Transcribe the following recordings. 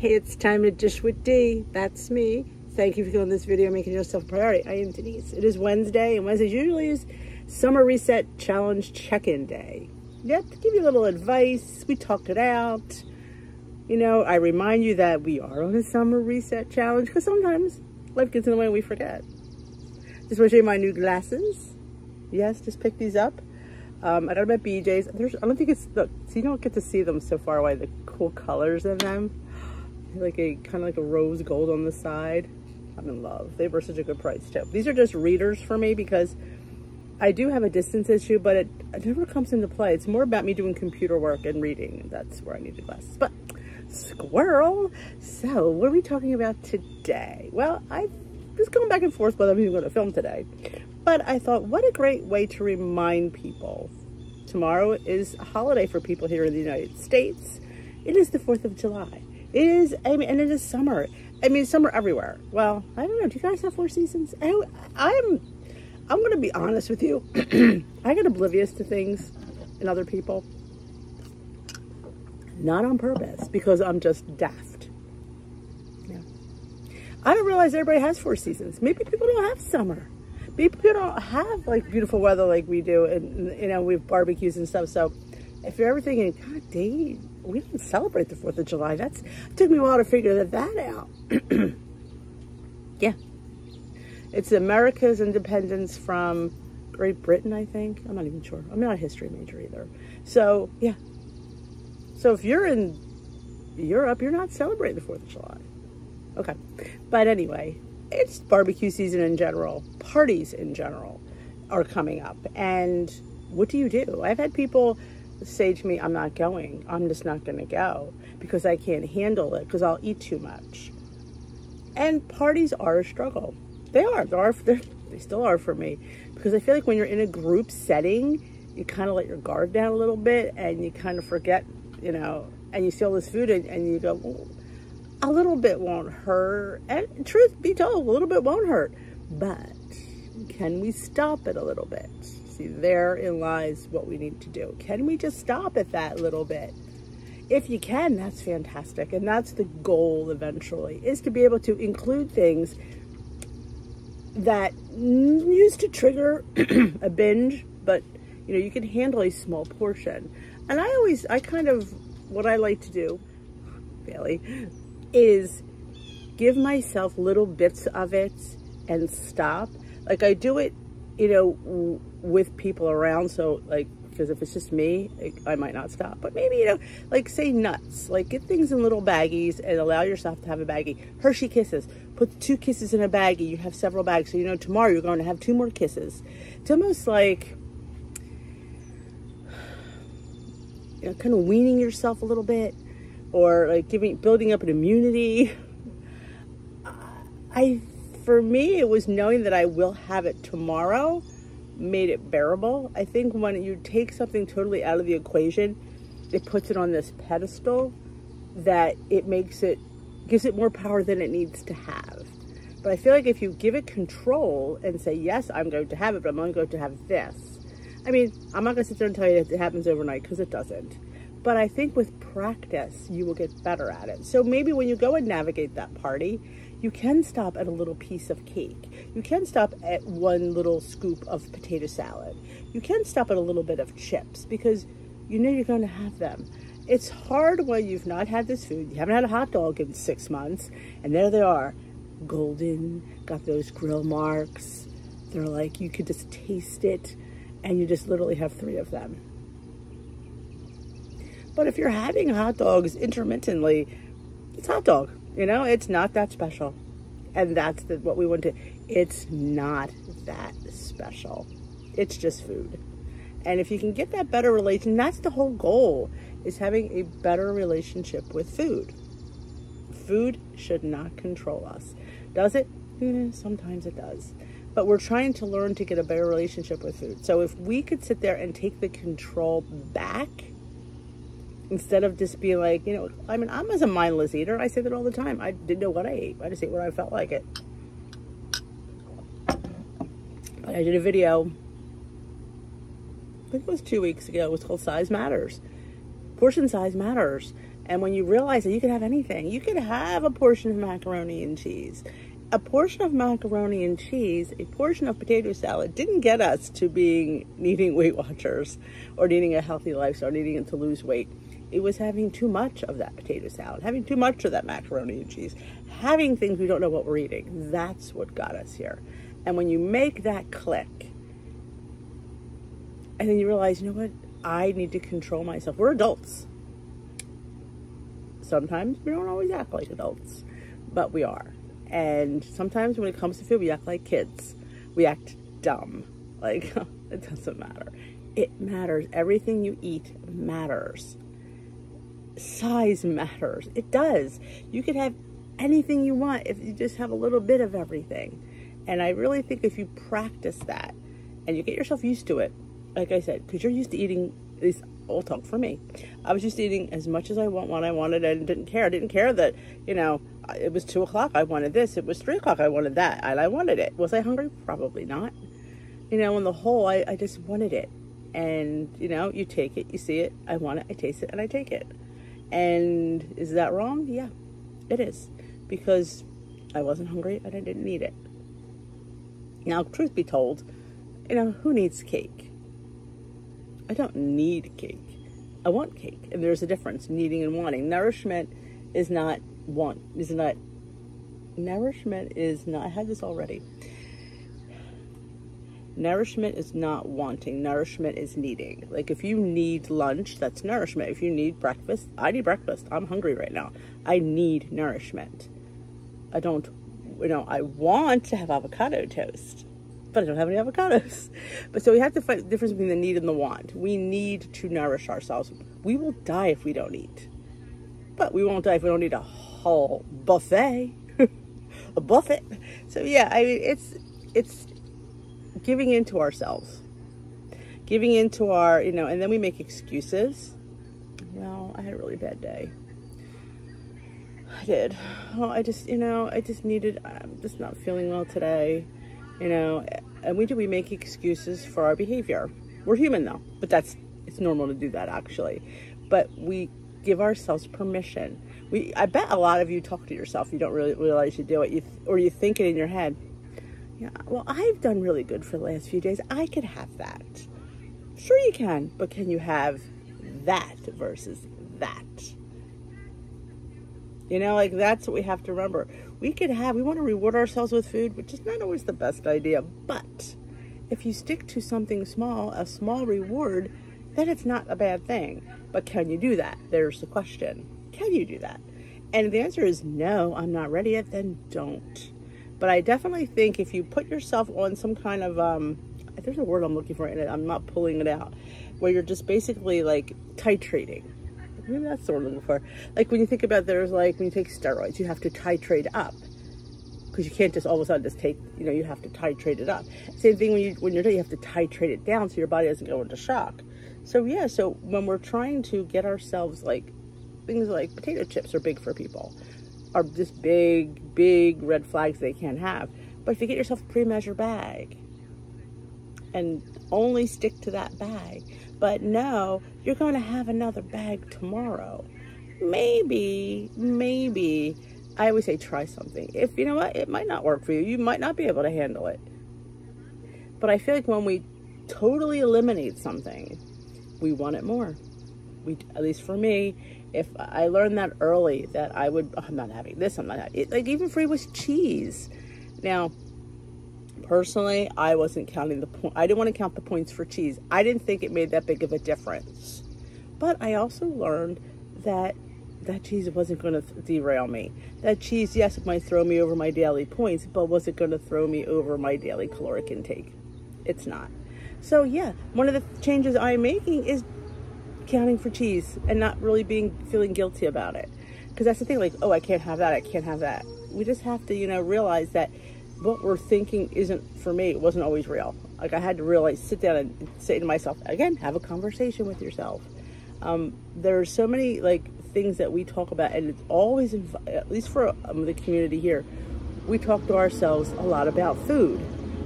Hey, it's time to dish with D. That's me. Thank you for doing this video, making yourself a priority. I am Denise. It is Wednesday, and Wednesdays usually is Summer Reset Challenge check-in day. Yep, to give you a little advice, we talked it out. You know, I remind you that we are on a Summer Reset Challenge because sometimes life gets in the way and we forget. Just want to show you my new glasses. Yes, just pick these up. I got them at BJ's. I don't think it's, look, so you don't get to see them so far away, the cool colors in them. Like a kind of like a rose gold on the side. I'm in love. They were such a good price too. These are just readers for me because I do have a distance issue, but it never comes into play. It's more about me doing computer work and reading. That's where I need the glasses. But squirrel. So what are we talking about today? Well, I was going back and forth whether I'm even going to film today. But I thought, what a great way to remind people. Tomorrow is a holiday for people here in the United States. It is the 4th of July. It is, I mean, and it is summer. I mean, summer everywhere. Well, I don't know. Do you guys have 4 seasons? I'm going to be honest with you. I get oblivious to things and other people. Not on purpose, because I'm just daft. Yeah. I don't realize everybody has 4 seasons. Maybe people don't have summer. Maybe people don't have, like, beautiful weather like we do. And, you know, we have barbecues and stuff. So if you're ever thinking, God dang, we didn't celebrate the 4th of July. It took me a while to figure that out. Yeah. It's America's independence from Great Britain, I think. I'm not even sure. I'm not a history major either. So, yeah. So if you're in Europe, you're not celebrating the 4th of July. Okay. But anyway, it's barbecue season in general. Parties in general are coming up. And what do? I've had people say to me, I'm not going. I'm just not going to go because I can't handle it because I'll eat too much. And parties are a struggle. They still are for me because I feel like when you're in a group setting, you kind of let your guard down a little bit and you kind of forget, you know, and you see all this food and you go, well, a little bit won't hurt. And truth be told, a little bit won't hurt. But can we stop it a little bit? See, therein lies what we need to do. Can we just stop at that little bit? If you can, that's fantastic. And that's the goal eventually, is to be able to include things that used to trigger a binge, but you know, you can handle a small portion. And what I like to do, Bailey, is give myself little bits of it and stop. Like I do it, you know, with people around. So like, because if it's just me, I might not stop. But maybe, you know, like say nuts, like get things in little baggies and allow yourself to have a baggie. Hershey Kisses, put 2 kisses in a baggie. You have several bags. So, you know, tomorrow you're going to have 2 more kisses. It's almost like, you know, kind of weaning yourself a little bit or like building up an immunity. For me, it was knowing that I will have it tomorrow made it bearable. I think when you take something totally out of the equation, it puts it on this pedestal that gives it more power than it needs to have. But I feel like if you give it control and say, yes, I'm going to have it, but I'm only going to have this. I mean, I'm not going to sit there and tell you that it happens overnight because it doesn't. But I think with practice, you will get better at it. So maybe when you go and navigate that party, you can stop at a little piece of cake. You can stop at 1 little scoop of potato salad. You can stop at a little bit of chips because you know you're going to have them. It's hard when you've not had this food. You haven't had a hot dog in 6 months. And there they are, golden, got those grill marks. They're like, you could just taste it. And you just literally have 3 of them. But if you're having hot dogs intermittently, it's hot dog. You know, it's not that special. And that's what we want to, it's not that special. It's just food. And if you can get that better relation, that's the whole goal, is having a better relationship with food. Food should not control us. Does it? Sometimes it does. But we're trying to learn to get a better relationship with food. So if we could sit there and take the control back, instead of just being like, you know, I mean, I'm as a mindless eater. I say that all the time. I didn't know what I ate. I just ate what I felt like it. But I did a video, I think it was 2 weeks ago. It was called Size Matters. Portion size matters. And when you realize that you can have anything, you can have a portion of macaroni and cheese. A portion of macaroni and cheese, a portion of potato salad didn't get us to needing Weight Watchers or needing a healthy lifestyle, needing it to lose weight. It was having too much of that potato salad, having too much of that macaroni and cheese, having things we don't know what we're eating. That's what got us here. And when you make that click, and then you realize, you know what? I need to control myself. We're adults. Sometimes we don't always act like adults, but we are. And sometimes when it comes to food, we act like kids. We act dumb. Like, it doesn't matter. It matters. Everything you eat matters. Size matters. It does. You could have anything you want if you just have a little bit of everything. And I really think if you practice that and you get yourself used to it, like I said, because you're used to eating, at least I'll talk for me. I was just eating as much as I want when I wanted and didn't care. I didn't care that, you know, it was 2 o'clock, I wanted this. It was 3 o'clock, I wanted that. And I wanted it. Was I hungry? Probably not. You know, on the whole, I just wanted it. And, you know, you take it, you see it, I want it, I taste it, and I take it. And is that wrong? Yeah, it is. Because I wasn't hungry and I didn't need it. Now, truth be told, you know, who needs cake? I don't need cake. I want cake. And there's a difference, needing and wanting. Nourishment is not want, is not, nourishment is not, I had this already. Nourishment is not wanting. Nourishment is needing. Like if you need lunch, that's nourishment. If you need breakfast, I need breakfast. I'm hungry right now. I need nourishment. I don't, you know, I want to have avocado toast, but I don't have any avocados. But so we have to find the difference between the need and the want. We need to nourish ourselves. We will die if we don't eat. But we won't die if we don't eat a whole buffet. A buffet. So yeah, I mean, it's giving into ourselves. Giving into our, you know, and then we make excuses. Well, I had a really bad day. I did. Well, I just, you know, I'm just not feeling well today. You know, and we make excuses for our behavior. We're human though, but it's normal to do that actually. But we give ourselves permission. I bet a lot of you talk to yourself. You don't really realize you do it. Or you think it in your head. Yeah, well, I've done really good for the last few days. I could have that. Sure you can, but can you have that versus that? You know, like that's what we have to remember. We want to reward ourselves with food, which is not always the best idea. But if you stick to something small, a small reward, then it's not a bad thing. But can you do that? There's the question. Can you do that? And if the answer is no, I'm not ready yet, then don't. But I definitely think if you put yourself on some kind of, there's a word I'm looking for, and I'm not pulling it out, where you're just basically like titrating. Maybe that's the word I'm looking for. Like when you think about there's like, when you take steroids, you have to titrate up. Because you can't just all of a sudden just take, you know, you have to titrate it up. Same thing when you're done, you have to titrate it down so your body doesn't go into shock. So yeah, so when we're trying to get ourselves like, things like potato chips are big for people. Are just big red flags they can't have. But if you get yourself a pre-measured bag and only stick to that bag, but no, you're going to have another bag tomorrow. Maybe, I always say try something. If you know what, it might not work for you. You might not be able to handle it. But I feel like when we totally eliminate something, we want it more. At least for me, if I learned that early, that I'm not having this, I'm not having it. Like even for it was cheese. Now, personally, I wasn't counting the point. I didn't want to count the points for cheese. I didn't think it made that big of a difference. But I also learned that cheese wasn't going to derail me. That cheese, yes, it might throw me over my daily points, but was it going to throw me over my daily caloric intake? It's not. So yeah, one of the changes I'm making is counting for cheese and not really feeling guilty about it. Because that's the thing, like, oh, I can't have that, I can't have that. We just have to, you know, realize that what we're thinking isn't, for me, it wasn't always real. Like I had to realize, sit down and say to myself, again, have a conversation with yourself. There's so many like things that we talk about, and it's always, at least for the community here, we talk to ourselves a lot about food.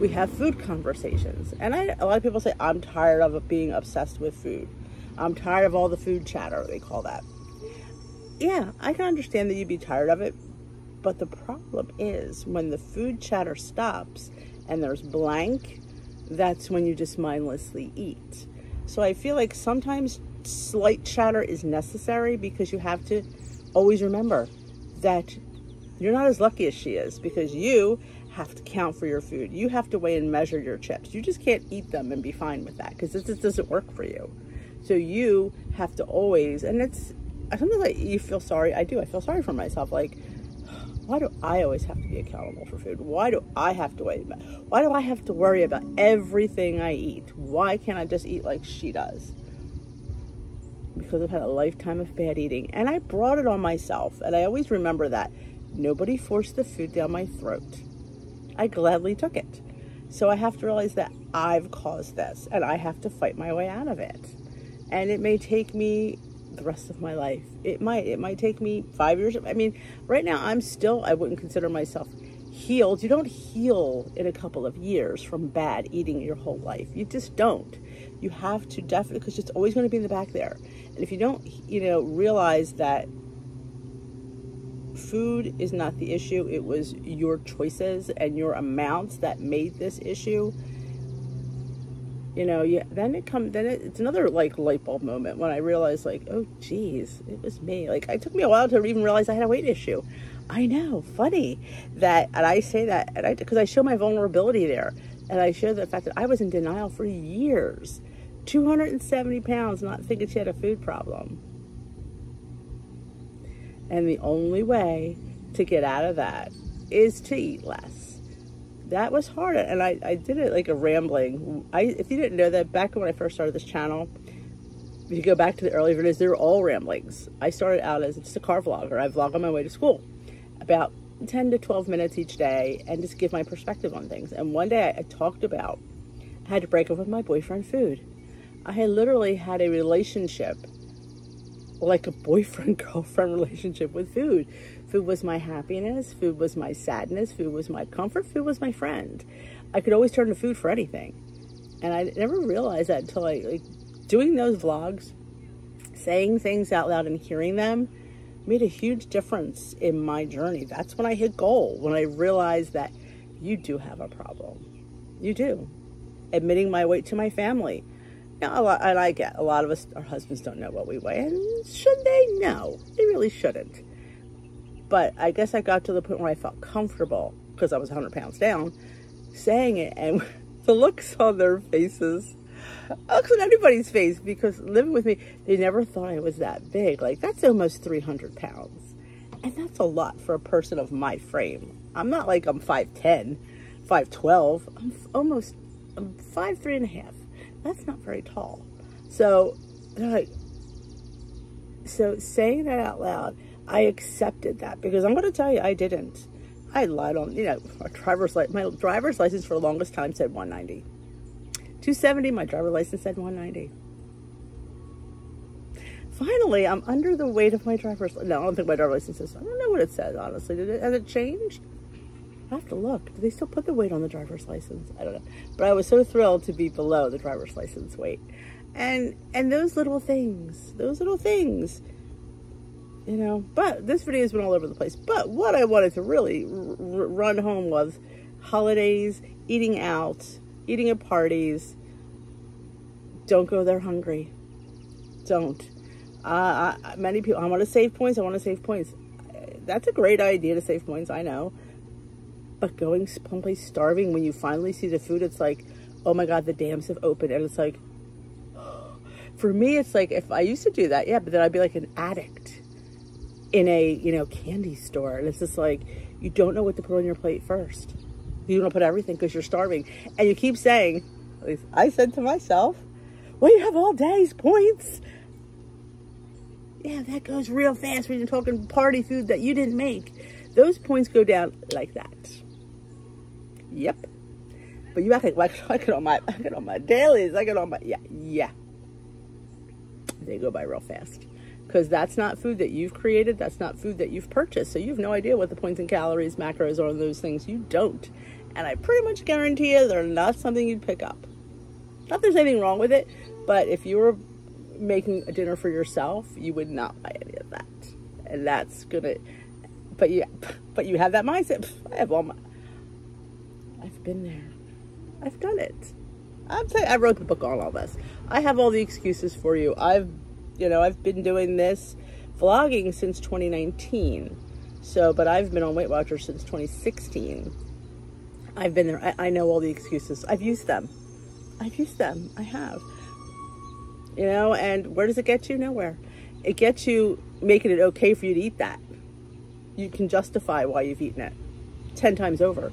We have food conversations. And a lot of people say, I'm tired of being obsessed with food. I'm tired of all the food chatter, they call that. yeah, I can understand that you'd be tired of it, but the problem is when the food chatter stops and there's blank, that's when you just mindlessly eat. So I feel like sometimes slight chatter is necessary because you have to always remember that you're not as lucky as she is, because you have to count for your food. You have to weigh and measure your chips. You just can't eat them and be fine with that, because this just doesn't work for you. So you have to always, and it's sometimes like you feel sorry. I do. I feel sorry for myself. Like, why do I always have to be accountable for food? Why do I have to weigh? Why do I have to worry about everything I eat? Why can't I just eat like she does? Because I've had a lifetime of bad eating, and I brought it on myself. And I always remember that nobody forced the food down my throat. I gladly took it. So I have to realize that I've caused this, and I have to fight my way out of it. And it may take me the rest of my life. It might take me 5 years. I mean, right now I wouldn't consider myself healed. You don't heal in a couple of years from bad eating your whole life. You just don't. You have to definitely, because it's always going to be in the back there. And if you don't, realize that food is not the issue, it was your choices and your amounts that made this issue. Then it's another like light bulb moment when I realized, like, oh geez, it was me. Like, it took me a while to even realize I had a weight issue. I know, funny that, and I say that, and because I show my vulnerability there, and I show the fact that I was in denial for years, 270 pounds, not thinking she had a food problem. And the only way to get out of that is to eat less. That was hard, and I did it like a rambling. If you didn't know that, back when I first started this channel, if you go back to the early videos, they were all ramblings. I started out as just a car vlogger. I vlog on my way to school, about 10 to 12 minutes each day, and just give my perspective on things. And one day I talked about, I had to break up with my boyfriend food. I had literally had a relationship, like a boyfriend-girlfriend relationship with food. Food was my happiness, food was my sadness, food was my comfort, food was my friend. I could always turn to food for anything. And I never realized that until doing those vlogs, saying things out loud and hearing them made a huge difference in my journey. That's when I hit goal, when I realized that you do have a problem. You do. Admitting my weight to my family. Now, and I get, a lot of us, our husbands don't know what we weigh, and should they? No, they really shouldn't. But I guess I got to the point where I felt comfortable, because I was 100 pounds down, saying it, and the looks on their faces, looks on anybody's face, because living with me, they never thought I was that big. Like, that's almost 300 pounds. And that's a lot for a person of my frame. I'm not like I'm 5'10", 5'12". I'm 5'3½". That's not very tall. So, so saying that out loud, I accepted that, because I'm going to tell you, I didn't. I lied on, my driver's license for the longest time said 190. 270, my driver's license said 190. Finally, I'm under the weight of my driver's license. No, I don't think my driver's license says, I don't know what it says, honestly. Has it changed? I have to look. Do they still put the weight on the driver's license? I don't know. But I was so thrilled to be below the driver's license weight. And those little things, but this video has been all over the place. But what I wanted to really run home was holidays, eating out, eating at parties. Don't go there hungry. Don't. Many people, I want to save points. That's a great idea to save points, I know. But going someplace starving, when you finally see the food, it's like, oh my God, the dams have opened. And it's like, for me, it's like, if I used to do that, yeah, but then I'd be like an addict in a, candy store. And it's just like, you don't know what to put on your plate first. You don't put everything because you're starving. And you keep saying, at least I said to myself, well, you have all day's points. Yeah, that goes real fast when you're talking party food that you didn't make. Those points go down like that. Yep. But you act like I get on my dailies. I get on my, yeah. They go by real fast. Because that's not food that you've created. That's not food that you've purchased. So you have no idea what the points and calories, macros are on those things. You don't. And I pretty much guarantee you they're not something you'd pick up. Not that there's anything wrong with it, but if you were making a dinner for yourself, you would not buy any of that. And that's gonna, but you have that mindset. I've been there. I've done it. I wrote the book on all this. I have all the excuses for you. I've been doing this vlogging since 2019. So, but I've been on Weight Watchers since 2016. I've been there. I know all the excuses. I've used them. I have. And where does it get you? Nowhere. It gets you making it okay for you to eat that. You can justify why you've eaten it 10 times over.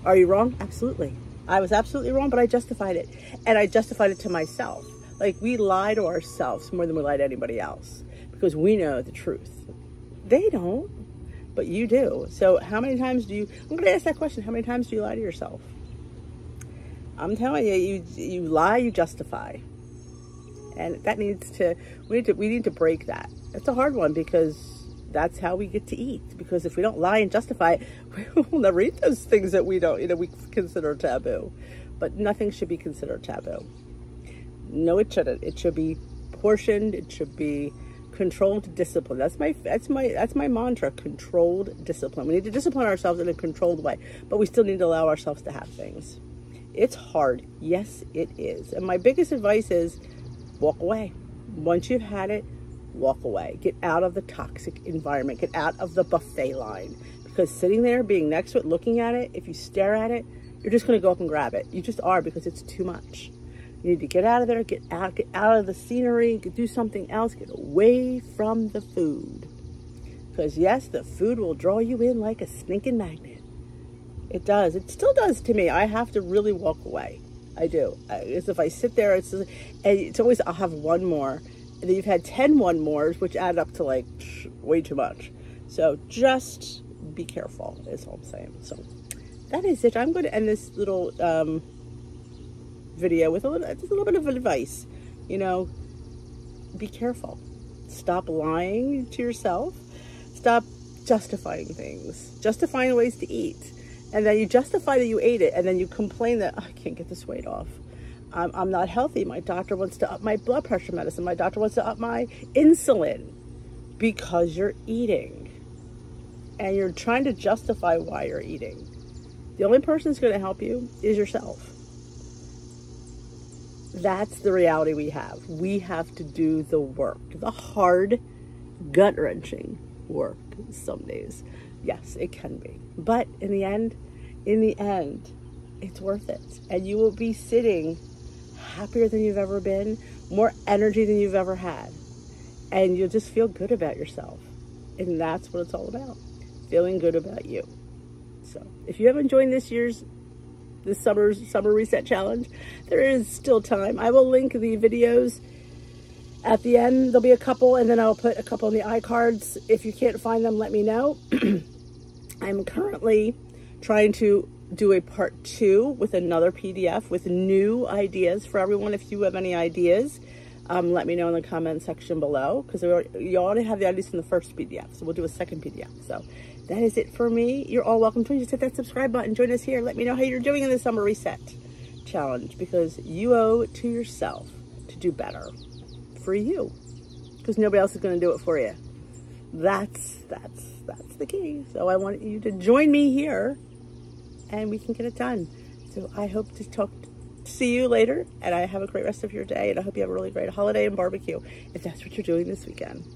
Are you wrong? Absolutely. I was absolutely wrong, but I justified it. And I justified it to myself. Like, we lie to ourselves more than we lie to anybody else because we know the truth. They don't, but you do. So how many times I'm going to ask that question. How many times do you lie to yourself? I'm telling you, you lie, you justify. And that we need to break that. It's a hard one because that's how we get to eat. Because if we don't lie and justify, we'll never eat those things that we we consider taboo. But nothing should be considered taboo. No, it shouldn't. It should be portioned. It should be controlled discipline. That's my mantra. Controlled discipline. We need to discipline ourselves in a controlled way, but we still need to allow ourselves to have things. It's hard. Yes, it is. And my biggest advice is walk away. Once you've had it, walk away. Get out of the toxic environment. Get out of the buffet line. Because sitting there, being next to it, looking at it, if you stare at it, you're just going to go up and grab it. You just are, because it's too much. You need to get out of there, get out of the scenery, do something else, get away from the food. Because yes, the food will draw you in like a stinking magnet. It does. It still does to me. I have to really walk away. I do. As if I sit there, it's always, I'll have one more. And then you've had 10 one mores, which add up to like way too much. So just be careful, is all I'm saying. So that is it. I'm going to end this little video with just a little bit of advice. Be careful. Stop lying to yourself. Stop justifying things. Justifying ways to eat. And then you justify that you ate it, and then you complain that, oh, I can't get this weight off. I'm not healthy. My doctor wants to up my blood pressure medicine. My doctor wants to up my insulin, because you're eating. And you're trying to justify why you're eating. The only person that's going to help you is yourself. That's the reality we have. We have to do the work, the hard, gut-wrenching work some days. Yes, it can be. But in the end, it's worth it. And you will be sitting happier than you've ever been, more energy than you've ever had. And you'll just feel good about yourself. And that's what it's all about. Feeling good about you. So if you haven't joined this summer reset challenge, there is still time. I will link the videos at the end. There'll be a couple, and then I'll put a couple in the iCards. If you can't find them, let me know. I'm currently trying to do a part 2 with another PDF with new ideas for everyone. If you have any ideas, let me know in the comment section below, because you already have the ideas from the first PDF, so we'll do a second PDF. So that is it for me. You're all welcome to just hit that subscribe button. Join us here. Let me know how you're doing in the summer reset challenge, because you owe it to yourself to do better for you, because nobody else is going to do it for you. That's the key. So I want you to join me here, and we can get it done. So I hope to see you later, and I have a great rest of your day, and I hope you have a really great holiday and barbecue, if that's what you're doing this weekend.